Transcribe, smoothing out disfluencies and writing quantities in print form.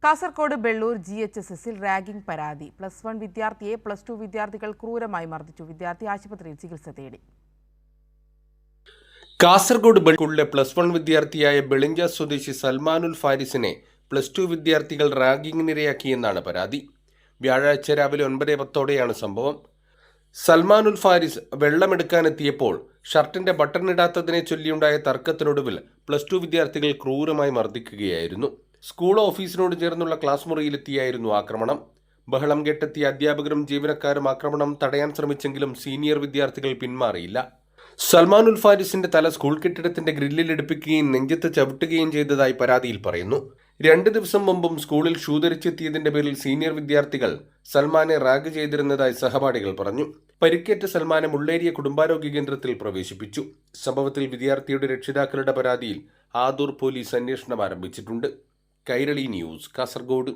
Kasaragod Bellur GHSSൽ ragging പരാതി. +1 വിദ്യാർത്ഥിയെ +2 വിദ്യാർത്ഥികൾ ക്രൂരമായി മർദ്ദിച്ചു. വിദ്യാർത്ഥി ആശുപത്രിയിൽ ചികിത്സ തേടി. കാസർഗോഡ് സ്കൂളിലെ +1 വിദ്യാർത്ഥിയായ ബെളിഞ്ച സ്വദേശി സൽമാനുൽ ഫാരിസിനെ +2 വിദ്യാർത്ഥികൾ റാഗിങ്ങിനിരയാക്കിയെന്നാണ് പരാതി. വ്യാഴാഴ്ച രാവിലെ 9:10 സംഭവം. സൽമാനുൽ ഫാരിസ് വെള്ളമെടുക്കാനെത്തിയപ്പോൾ ഷർട്ടിന്റെ ബട്ടൺ ഇടാത്തതിനെ ചൊല്ലിയുണ്ടായ തർക്കത്തിനൊടുവിൽ +2 വിദ്യാർത്ഥികൾ ക്രൂരമായി മർദ്ദിക്കുകയായിരുന്നു. സ്കൂൾ ഓഫീസിനോട് ചേർന്നുള്ള ക്ലാസ് മുറിയിലെത്തിയായിരുന്നു ആക്രമണം. ബഹളം കേട്ടെത്തിയ അധ്യാപകരും ജീവനക്കാരും ആക്രമണം തടയാൻ ശ്രമിച്ചെങ്കിലും സീനിയർ വിദ്യാർത്ഥികൾ പിന്മാറിയില്ല. സൽമാനുൽ ഫാരിസിന്റെ തല സ്കൂൾ കെട്ടിടത്തിന്റെ ഗ്രില്ലിൽ എടുപ്പിക്കുകയും നെഞ്ചത്ത് ചവിട്ടുകയും ചെയ്തതായി പരാതിയിൽ പറയുന്നു. 2 ദിവസം മുമ്പും സ്കൂളിൽ ഷൂ ധരിച്ചെത്തിയതിന്റെ പേരിൽ സീനിയർ വിദ്യാർത്ഥികൾ സൽമാനെ റാഗ് ചെയ്തിരുന്നതായി സഹപാഠികൾ പറഞ്ഞു. പരിക്കേറ്റ സൽമാനെ മുള്ളേരിയ കുടുംബാരോഗ്യ കേന്ദ്രത്തിൽ പ്രവേശിപ്പിച്ചു. സംഭവത്തിൽ വിദ്യാർത്ഥിയുടെ രക്ഷിതാക്കളുടെ പരാതിയിൽ ആദൂർ പോലീസ് അന്വേഷണം ആരംഭിച്ചിട്ടുണ്ട്. കൈരളി ന്യൂസ്, കാസർഗോഡ്.